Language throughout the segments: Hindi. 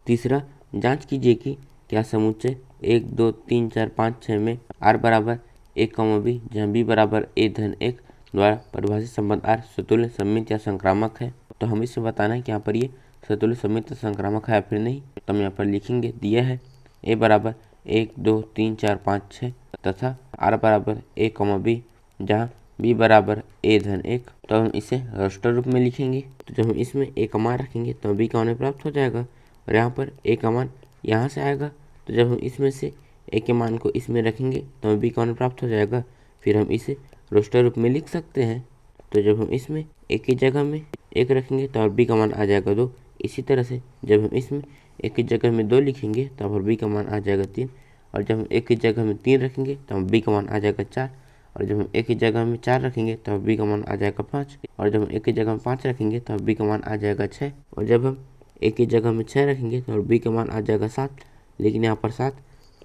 तीसरा, जांच कीजिए कि क्या समुच्चय 1, 2, 3, 4, 5, 6 में r बराबर 1, b जहाँ b बराबर a-1 द्वारा परिभाषित संबंध r स्वतुल्य, सममित या संक्रामक है। तो हमें इसे बताना है कि यहाँ पर ये स्वतुल्य, सममित या संक्रामक है या फिर नहीं। तो हम यहाँ पर लिखेंगे, दिया है a बराबर 1, 2, 3, 4, 5, 6 तथा r बराबर a, b जहाँ b बराबर a-1। तो हम इसे रास्टर रूप में लिखेंगे। तो जब हम इसमें a का मान रखेंगे तो b का मान प्राप्त हो जाएगा और यहाँ पर a का मान यहाँ से आएगा। तो जब हम इसमें से a के मान को इसमें रखेंगे तो b का मान प्राप्त हो जाएगा। फिर हम इसे रास्टर रूप में लिख सकते हैं। तो जब हम इसमें a की जगह में 1 रखेंगे तो b का मान आ जाएगा 2। इसी तरह से जब हम इसमें a की जगह में 2 लिखेंगे तो b का मान आ जाएगा 3। और जब हम a की जगह में 3 रखेंगे तो b का मान आ जाएगा 4। और जब हम a की जगह में 4 रखेंगे तो b का मान आ जाएगा 5। और जब हम a की जगह में 5 रखेंगे तो b का मान आ जाएगा 6। और जब हम a की जगह में 6 रखेंगे तो b का मान आ जाएगा 7। लेकिन यहाँ पर 7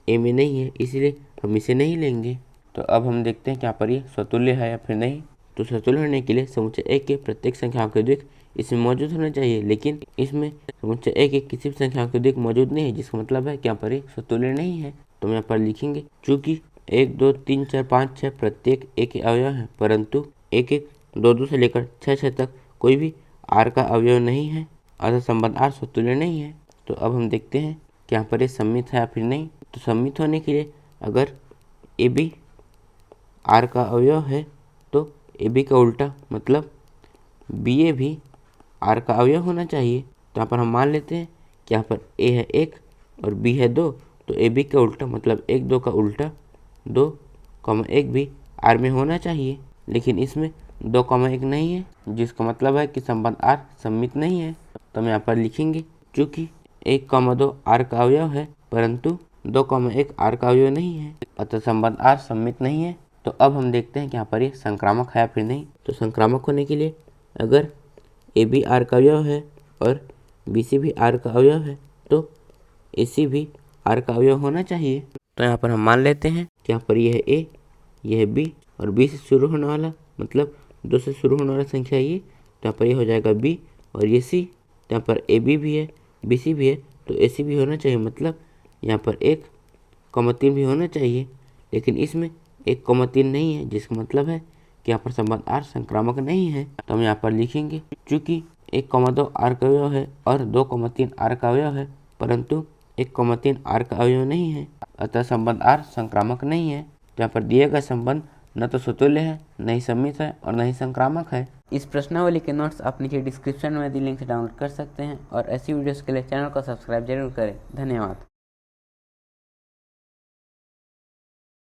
a में नहीं है, इसलिए हम इसे नहीं लेंगे। तो अब हम देखते हैं कि यहाँ पर ये स्वतुल्य है या फिर नहीं। तो स्वतुल्य होने के लिए समुच्चय A के प्रत्येक संख्याओं के द्विक इसमें मौजूद होना चाहिए, लेकिन इसमें समुच्चय A के किसी भी संख्याओं के द्विक मौजूद नहीं है, जिसका मतलब है कि यहाँ पर ये स्वतुल्य नहीं है। तो हम यहाँ पर लिखेंगे, चूंकि 1, 2, 3, 4, 5, 6 प्रत्येक A के अवयव हैं, परंतु 1, 1, 2, 2 से लेकर 6, 6 तक कोई भी R का अवयव नहीं है, अतः संबंध R स्वतुल्य नहीं है। तो अब हम देखते हैं कि यहाँ पर ये सम्मित है या फिर नहीं। तो सम्मित होने के लिए अगर AB R का अवयव है तो AB का उल्टा मतलब BA भी R का अवयव होना चाहिए। तो यहाँ पर हम मान लेते हैं कि यहाँ पर A है 1 और B है 2, तो AB का उल्टा मतलब 1, 2 का उल्टा 2, 1 भी R में होना चाहिए। लेकिन इसमें 2, 1 नहीं है, जिसका मतलब है कि संबंध R सम्मित नहीं है। तो हम यहाँ पर लिखेंगे, चूँकि 1, 2 R का अवयव है परंतु 2, 1 R का अवयव नहीं है, अतः संबंध R सम्मित नहीं है। तो अब हम देखते हैं कि यहाँ पर ये संक्रामक है या फिर नहीं। तो संक्रामक होने के लिए अगर AB R का अवयव है और BC भी R का अवयव है तो AC भी R का अवयव होना चाहिए। तो यहाँ पर हम मान लेते हैं कि यहाँ पर यह है A, यह है B और B से शुरू होने वाला मतलब 2 से शुरू होने वाला संख्या ये, तो यहाँ पर ये हो जाएगा B और ये C। तो यहाँ पर AB भी है, BC भी है, तो AC भी होना चाहिए, मतलब यहाँ पर 1, 3 भी होना चाहिए। लेकिन इसमें 1, 3 नहीं है, जिसका मतलब है कि यहाँ पर संबंध R संक्रामक नहीं है। तो हम यहाँ पर लिखेंगे, चूँकि 1, 2 R का अवयव है और 2, 3 R का अवयव है, परंतु 1, 3 R का अवयव नहीं है, अतः संबंध R संक्रामक नहीं है। यहाँ पर दिए गए संबंध न तो स्वतुल्य है, न ही सम्मित है और न ही संक्रामक है। इस प्रश्नावली के नोट्स आप नीचे डिस्क्रिप्शन में दी लिंक से डाउनलोड कर सकते हैं और ऐसी वीडियोस के लिए चैनल को सब्सक्राइब जरूर करें। धन्यवाद।